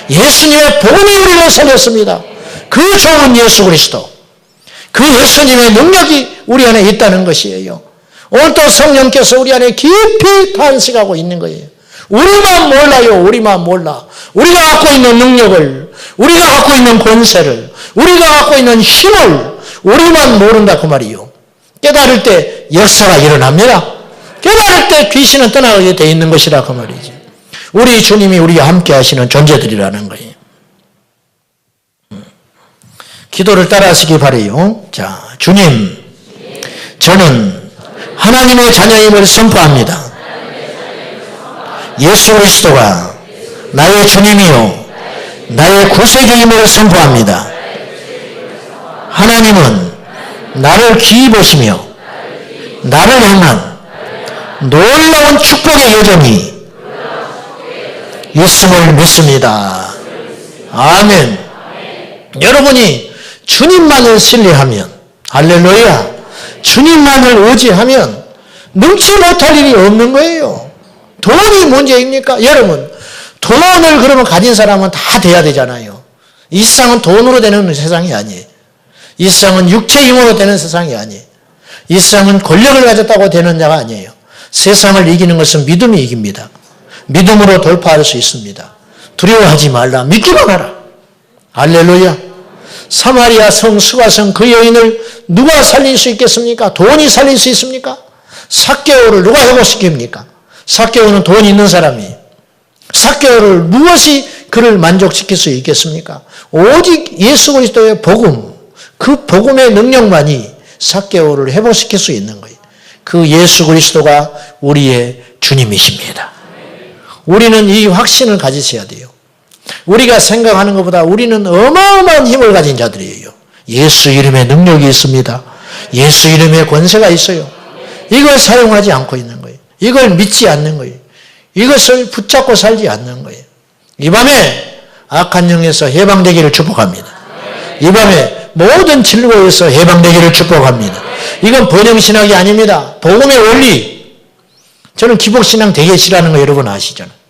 예수님의 복음이 우리를 살렸습니다. 그 좋은 예수 그리스도, 그 예수님의 능력이 우리 안에 있다는 것이에요. 오늘 또 성령께서 우리 안에 깊이 탄식하고 있는 거예요. 우리만 몰라요. 우리만 몰라. 우리가 갖고 있는 능력을, 우리가 갖고 있는 권세를, 우리가 갖고 있는 힘을 우리만 모른다 그 말이요. 깨달을 때 역사가 일어납니다. 깨달을 때 귀신은 떠나게 돼 있는 것이라 그 말이지. 우리 주님이 우리와 함께 하시는 존재들이라는 거예요. 기도를 따라 하시기 바라요. 자, 주님, 저는 하나님의 자녀임을 선포합니다. 예수 그리스도가 나의 주님이요 나의 구세주임을 선포합니다. 하나님은 나를 귀히 보시며 나를 향한 놀라운 축복의 여정이 있음을 믿습니다. 아멘. 여러분이 주님만을 신뢰하면, 할렐루야, 주님만을 의지하면 능치 못할 일이 없는 거예요. 돈이 문제입니까? 여러분, 돈을 그러면 가진 사람은 다 돼야 되잖아요. 이 세상은 돈으로 되는 세상이 아니에요. 이 세상은 육체의 힘으로 되는 세상이 아니에요. 이 세상은 권력을 가졌다고 되는 자가 아니에요. 세상을 이기는 것은 믿음이 이깁니다. 믿음으로 돌파할 수 있습니다. 두려워하지 말라. 믿기만 하라. 할렐루야. 사마리아 성 수가성 그 여인을 누가 살릴 수 있겠습니까? 돈이 살릴 수 있습니까? 삭개오를 누가 회복시킵니까? 삭개오는 돈 있는 사람이에요. 삭개오를 무엇이 그를 만족시킬 수 있겠습니까? 오직 예수 그리스도의 복음, 그 복음의 능력만이 삭개오를 회복시킬 수 있는 거예요. 그 예수 그리스도가 우리의 주님이십니다. 우리는 이 확신을 가지셔야 돼요. 우리가 생각하는 것보다 우리는 어마어마한 힘을 가진 자들이에요. 예수 이름의 능력이 있습니다. 예수 이름의 권세가 있어요. 이걸 사용하지 않고 있는 거예요. 이걸 믿지 않는 거예요. 이것을 붙잡고 살지 않는 거예요. 이 밤에 악한 영에서 해방되기를 축복합니다. 이 밤에 모든 질고에서 해방되기를 축복합니다. 이건 번영신학이 아닙니다. 복음의 원리. 저는 기복신앙 되게 싫어하는 거 여러분 아시잖아요.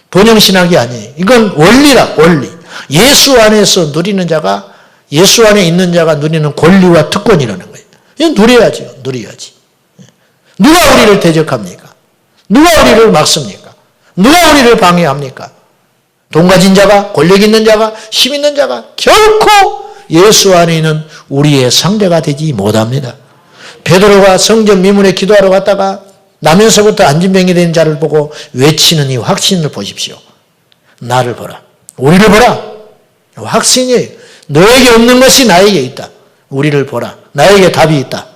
번영신학이 아니에요. 이건 원리라, 원리. 예수 안에서 누리는 자가, 예수 안에 있는 자가 누리는 권리와 특권이라는 거예요. 이건 누려야죠. 누려야지. 누가 우리를 대적합니까? 누가 우리를 막습니까? 누가 우리를 방해합니까? 돈 가진 자가, 권력 있는 자가, 힘 있는 자가 결코 예수 안에 있는 우리의 상대가 되지 못합니다. 베드로가 성전 미문에 기도하러 갔다가 나면서부터 안진병이 된 자를 보고 외치는 이 확신을 보십시오. 나를 보라. 우리를 보라. 확신이에요. 너에게 없는 것이 나에게 있다. 우리를 보라. 나에게 답이 있다.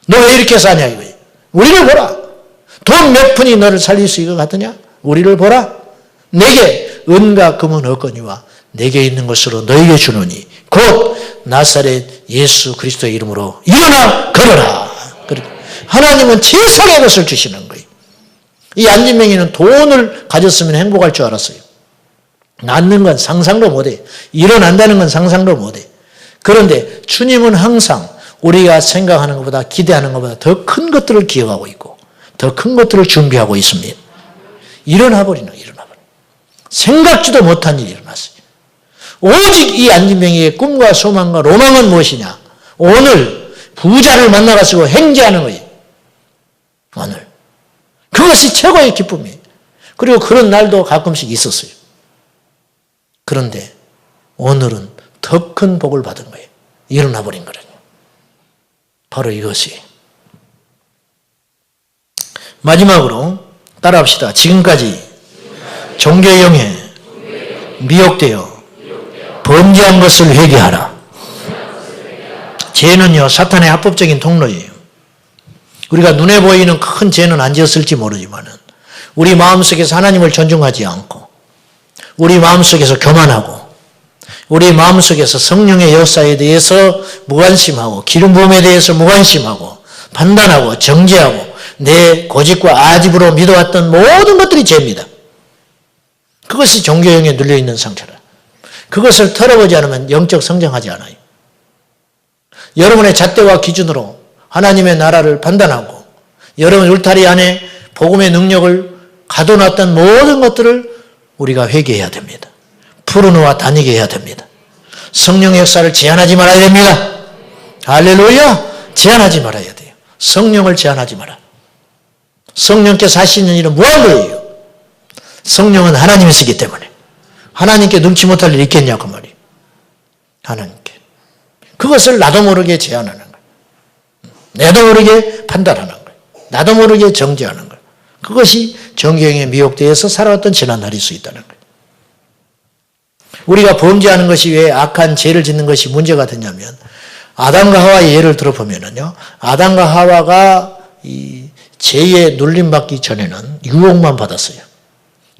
너 왜 이렇게 사냐 이거예요. 우리를 보라. 돈 몇 푼이 너를 살릴 수 있을 것 같으냐? 우리를 보라. 내게 은과 금은 없거니와 내게 있는 것으로 너에게 주노니 곧 나사렛 예수 그리스도의 이름으로 일어나 걸어라. 하나님은 최상의 것을 주시는 거예요. 이 안진뱅이는 돈을 가졌으면 행복할 줄 알았어요. 낳는 건 상상도 못해. 일어난다는 건 상상도 못해. 그런데 주님은 항상 우리가 생각하는 것보다 기대하는 것보다 더 큰 것들을 기억하고 있고 더 큰 것들을 준비하고 있습니다. 일어나버리는. 생각지도 못한 일이 일어났어요. 오직 이 안진뱅이의 꿈과 소망과 로망은 무엇이냐? 오늘 부자를 만나가지고 행제하는 거예요. 오늘. 그것이 최고의 기쁨이에요. 그리고 그런 날도 가끔씩 있었어요. 그런데 오늘은 더 큰 복을 받은 거예요. 일어나 버린 거라요. 바로 이것이. 마지막으로 따라합시다. 지금까지 종교의 영에 미혹되어 범죄한 것을 회개하라. 죄는요, 사탄의 합법적인 통로예요. 우리가 눈에 보이는 큰 죄는 안 지었을지 모르지만 우리 마음속에서 하나님을 존중하지 않고 우리 마음속에서 교만하고 우리 마음속에서 성령의 역사에 대해서 무관심하고 기름 부음에 대해서 무관심하고 판단하고 정죄하고 내 고집과 아집으로 믿어왔던 모든 것들이 죄입니다. 그것이 종교형에 눌려있는 상태라. 그것을 털어보지 않으면 영적 성장하지 않아요. 여러분의 잣대와 기준으로 하나님의 나라를 판단하고 여러분 울타리 안에 복음의 능력을 가둬놨던 모든 것들을 우리가 회개해야 됩니다. 푸르노와 다니게 해야 됩니다. 성령의 역사를 제한하지 말아야 됩니다. 할렐루야! 제한하지 말아야 돼요. 성령을 제한하지 마라. 성령께서 하시는 일은 무한도예요. 성령은 하나님이시기 때문에 하나님께 능치 못할 일이 있겠냐고 말이에요. 하나님께. 그것을 나도 모르게 제한하는 거예요. 나도 모르게 판단하는 거예요. 나도 모르게 정죄하는 거예요. 그것이 정경에 미혹되어서 살아왔던 지난날일 수 있다는 거예요. 우리가 범죄하는 것이 왜 악한 죄를 짓는 것이 문제가 되냐면 아담과 하와의 예를 들어보면요. 아담과 하와가 이 죄에 눌림받기 전에는 유혹만 받았어요.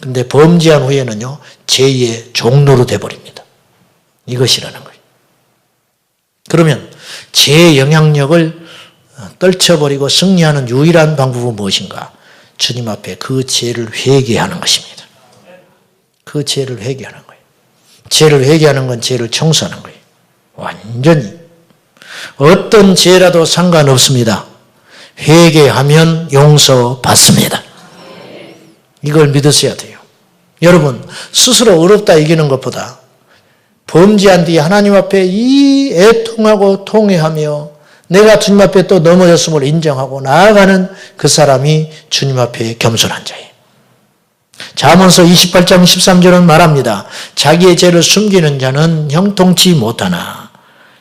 근데 범죄한 후에는요. 죄의 종로로 돼버립니다. 이것이라는 거예요. 그러면 죄의 영향력을 떨쳐버리고 승리하는 유일한 방법은 무엇인가? 주님 앞에 그 죄를 회개하는 것입니다. 그 죄를 회개하는 거예요. 죄를 회개하는 건 죄를 청소하는 거예요. 완전히. 어떤 죄라도 상관없습니다. 회개하면 용서받습니다. 이걸 믿으셔야 돼요. 여러분, 스스로 어렵다 이기는 것보다 범죄한 뒤에 하나님 앞에 이 애통하고 통회하며 내가 주님 앞에 또 넘어졌음을 인정하고 나아가는 그 사람이 주님 앞에 겸손한 자예요. 잠언서 28장 13절은 말합니다. 자기의 죄를 숨기는 자는 형통치 못하나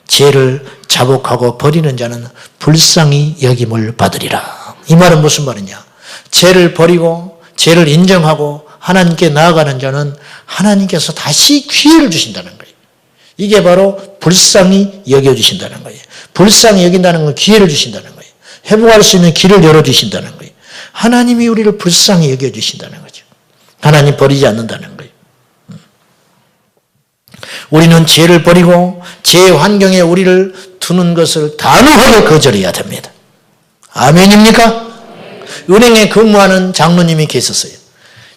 죄를 자복하고 버리는 자는 불쌍히 여김을 받으리라. 이 말은 무슨 말이냐? 죄를 버리고 죄를 인정하고 하나님께 나아가는 자는 하나님께서 다시 기회를 주신다는 거예요. 이게 바로 불쌍히 여겨주신다는 거예요. 불쌍히 여긴다는 건 기회를 주신다는 거예요. 회복할 수 있는 길을 열어주신다는 거예요. 하나님이 우리를 불쌍히 여겨주신다는 거죠. 하나님 버리지 않는다는 거예요. 우리는 죄를 버리고 죄의 환경에 우리를 두는 것을 단호하게 거절해야 됩니다. 아멘입니까? 은행에 근무하는 장로님이 계셨어요.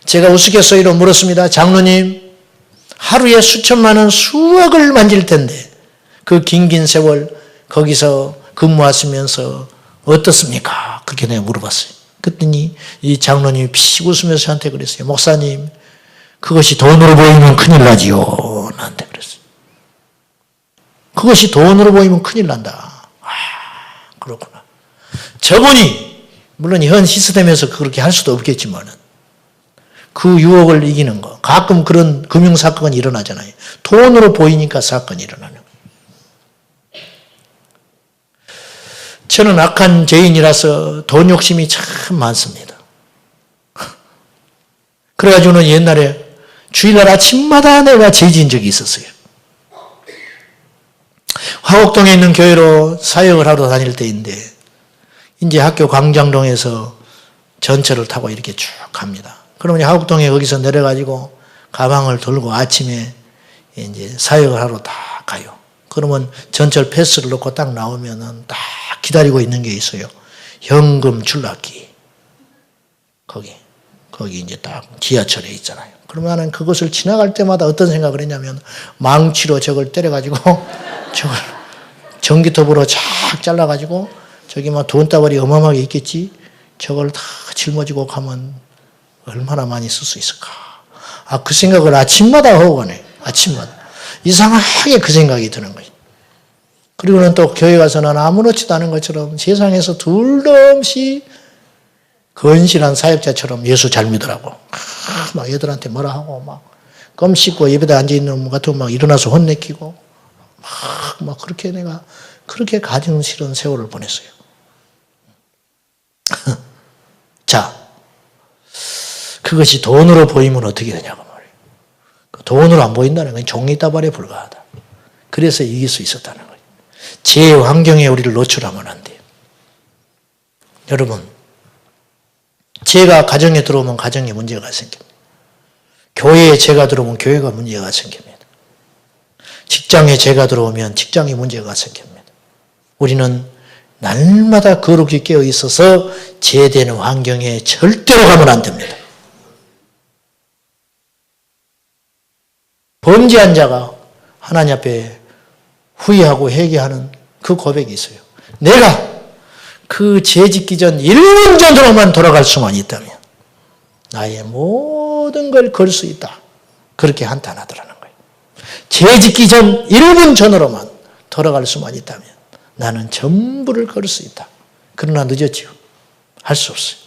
제가 우스갯소리로 물었습니다. 장로님, 하루에 수천만 원 수억을 만질 텐데 그 긴 세월 거기서 근무하시면서 어떻습니까? 그렇게 내가 물어봤어요. 그랬더니 이 장로님이 피식 웃으면서 저한테 그랬어요. 목사님, 그것이 돈으로 보이면 큰일 나지요. 나한테 그랬어요. 그것이 돈으로 보이면 큰일 난다. 아, 그렇구나. 저분이 물론 현 시스템에서 그렇게 할 수도 없겠지만 그 유혹을 이기는 거. 가끔 그런 금융사건이 일어나잖아요. 돈으로 보이니까 사건이 일어나는 거예요. 저는 악한 죄인이라서 돈 욕심이 참 많습니다. 그래가지고는 옛날에 주일날 아침마다 내가 죄 지은 적이 있었어요. 화곡동에 있는 교회로 사역을 하러 다닐 때인데 이제 학교 광장동에서 전철을 타고 이렇게 쭉 갑니다. 그러면 화곡동에 거기서 내려가지고 가방을 들고 아침에 이제 사역을 하러 다 가요. 그러면 전철 패스를 놓고 딱 나오면은 딱 기다리고 있는 게 있어요. 현금 줄라기. 거기 이제 딱 지하철에 있잖아요. 그러면 나는 그것을 지나갈 때마다 어떤 생각을 했냐면 망치로 저걸 때려가지고 저걸 전기톱으로 쫙 잘라가지고 저기 막 돈다발이 어마어마하게 있겠지. 저걸 다 짊어지고 가면 얼마나 많이 쓸 수 있을까. 그 생각을 아침마다 하고 가네. 아침마다. 이상하게 그 생각이 드는 거예요. 그리고는 또 교회 가서는 아무렇지도 않은 것처럼 세상에서 둘도 없이 건실한 사역자처럼 예수 잘 믿으라고. 막 애들한테 뭐라 하고, 막, 껌 씹고 예배대 앉아있는 놈 같으면 막 일어나서 혼내키고, 막 그렇게 내가, 그렇게 가정스러운 세월을 보냈어요. 자, 그것이 돈으로 보이면 어떻게 되냐고 말이에요. 돈으로 안 보인다는 건 종이다발에 불과하다. 그래서 이길 수 있었다는 거예요. 제 환경에 우리를 노출하면 안 돼요. 여러분, 죄가 가정에 들어오면 가정에 문제가 생깁니다. 교회에 죄가 들어오면 교회가 문제가 생깁니다. 직장에 죄가 들어오면 직장에 문제가 생깁니다. 우리는 날마다 거룩히 깨어 있어서 죄되는 환경에 절대로 가면 안 됩니다. 범죄한 자가 하나님 앞에 후회하고 회개하는 그 고백이 있어요. 내가 그 죄 짓기 전 1분 전으로만 돌아갈 수만 있다면 나의 모든 걸 걸 수 있다. 그렇게 한탄하더라는 거예요. 죄 짓기 전 1분 전으로만 돌아갈 수만 있다면 나는 전부를 걸 수 있다. 그러나 늦었지요. 할 수 없어요.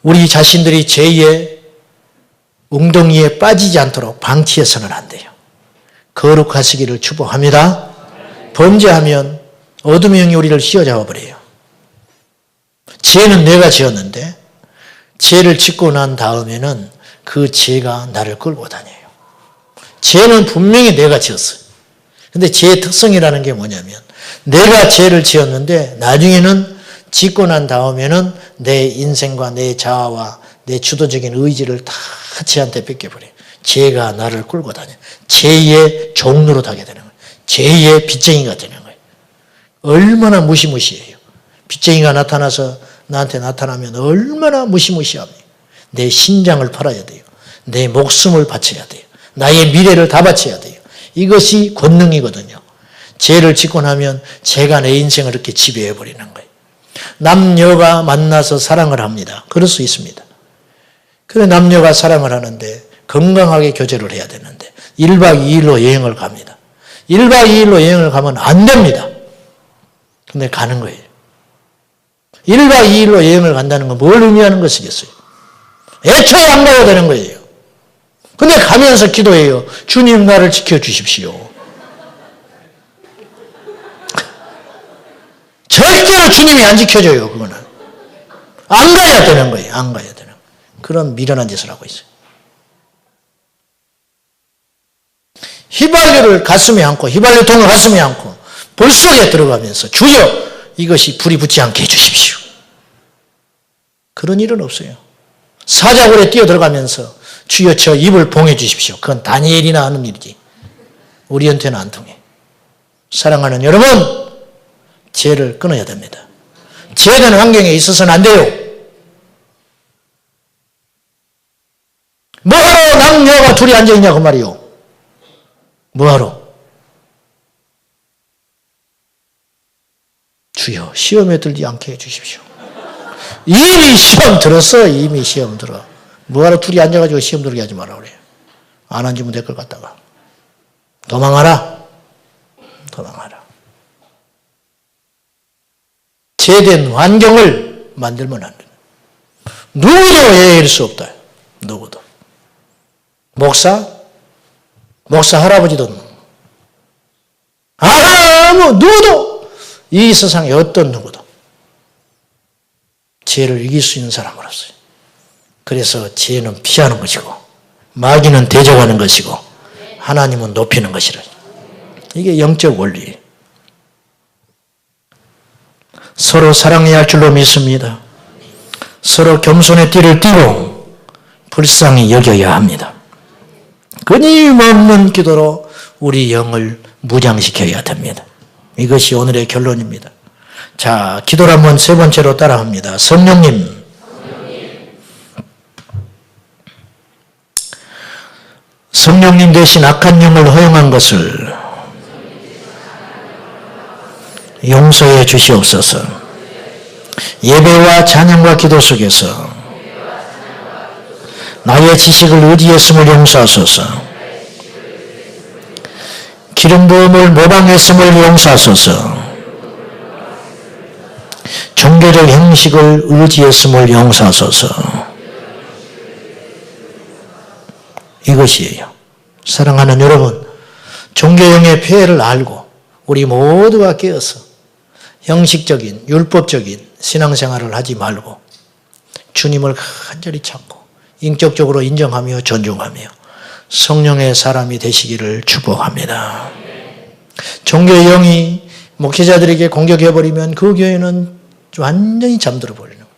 우리 자신들이 죄의 웅덩이에 빠지지 않도록 방치해서는 안 돼요. 거룩하시기를 축복합니다. 범죄하면 어둠의 영이 우리를 휘어잡아 버려요. 죄는 내가 지었는데 죄를 짓고 난 다음에는 그 죄가 나를 끌고 다녀요. 죄는 분명히 내가 지었어요. 근데 죄의 특성이라는 게 뭐냐면 내가 죄를 지었는데 나중에는 짓고 난 다음에는 내 인생과 내 자아와 내 주도적인 의지를 다 죄한테 뺏겨버려요. 죄가 나를 끌고 다녀요. 죄의 종로로 타게 되는 거예요. 죄의 빚쟁이가 되는 거예요. 얼마나 무시무시해요. 빚쟁이가 나타나서 나한테 나타나면 얼마나 무시무시합니까? 내 심장을 팔아야 돼요. 내 목숨을 바쳐야 돼요. 나의 미래를 다 바쳐야 돼요. 이것이 권능이거든요. 죄를 짓고 나면 죄가 내 인생을 이렇게 지배해버리는 거예요. 남녀가 만나서 사랑을 합니다. 그럴 수 있습니다. 그래 남녀가 사랑을 하는데 건강하게 교제를 해야 되는데 1박 2일로 여행을 갑니다. 1박 2일로 여행을 가면 안 됩니다. 근데 가는 거예요. 1박 2일로 여행을 간다는 건 뭘 의미하는 것이겠어요? 애초에 안 가야 되는 거예요. 근데 가면서 기도해요. 주님 나를 지켜주십시오. 절대로 주님이 안 지켜줘요. 그거는. 안 가야 되는 거예요. 안 가야 되는 거예요. 그런 미련한 짓을 하고 있어요. 휘발유를 가슴에 안고 휘발유통을 가슴에 안고 불속에 들어가면서 주여 이것이 불이 붙지 않게 해주십시오. 그런 일은 없어요. 사자굴에 뛰어들어가면서 주여 저 입을 봉해 주십시오. 그건 다니엘이나 하는 일이지. 우리한테는 안 통해. 사랑하는 여러분, 죄를 끊어야 됩니다. 죄된 환경에 있어서는 안 돼요. 뭐하러 남녀가 둘이 앉아있냐 그 말이요. 뭐하러? 주여 시험에 들지 않게 해주십시오. 이미 시험 들었어. 이미 시험 들어. 뭐하러 둘이 앉아가지고 시험 들게 하지 마라 그래요. 안 앉으면 될 것 같다가. 도망하라. 도망하라. 죄된 환경을 만들면 안 돼. 누구도 해낼 수 없다. 누구도. 목사 할아버지도 아무 누구도 이 세상에 어떤 누구도 죄를 이길 수 있는 사람은 없어요. 그래서 죄는 피하는 것이고 마귀는 대적하는 것이고 하나님은 높이는 것이라. 이게 영적 원리. 서로 사랑해야 할 줄로 믿습니다. 서로 겸손의 띠를 띠고 불쌍히 여겨야 합니다. 끊임없는 기도로 우리 영을 무장시켜야 됩니다. 이것이 오늘의 결론입니다. 자, 기도를 한번 세 번째로 따라합니다. 성령님, 성령님 대신 악한 영을 허용한 것을 용서해 주시옵소서. 예배와 찬양과 기도 속에서 나의 지식을 의지했음을 용서하소서. 기름 부음을 모방했음을 용서하소서. 종교적 형식을 의지했음을 용서하소서. 이것이에요. 사랑하는 여러분, 종교형의 폐해를 알고 우리 모두가 깨어서 형식적인 율법적인 신앙생활을 하지 말고 주님을 간절히 찾고 인격적으로 인정하며 존중하며 성령의 사람이 되시기를 축복합니다. 종교의 영이 목회자들에게 공격해버리면 그 교회는 완전히 잠들어 버리는 거예요.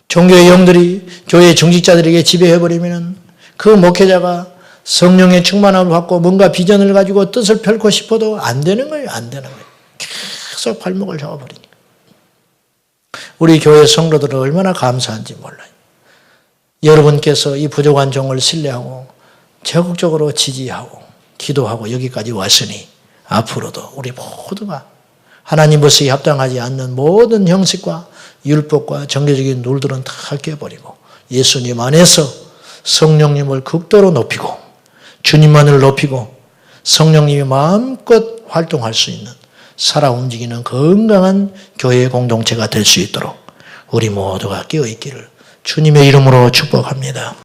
종교의 영들이 교회 중직자들에게 지배해버리면 그 목회자가 성령의 충만함을 받고 뭔가 비전을 가지고 뜻을 펼고 싶어도 안 되는 거예요. 안 되는 거예요. 계속 발목을 잡아버리니까. 우리 교회 성도들은 얼마나 감사한지 몰라요. 여러분께서 이 부족한 종을 신뢰하고 적극적으로 지지하고 기도하고 여기까지 왔으니 앞으로도 우리 모두가 하나님 것에 합당하지 않는 모든 형식과 율법과 정교적인 룰들은 다 깨버리고 예수님 안에서 성령님을 극도로 높이고 주님만을 높이고 성령님이 마음껏 활동할 수 있는 살아 움직이는 건강한 교회 공동체가 될 수 있도록 우리 모두가 깨어있기를 주님의 이름으로 축복합니다.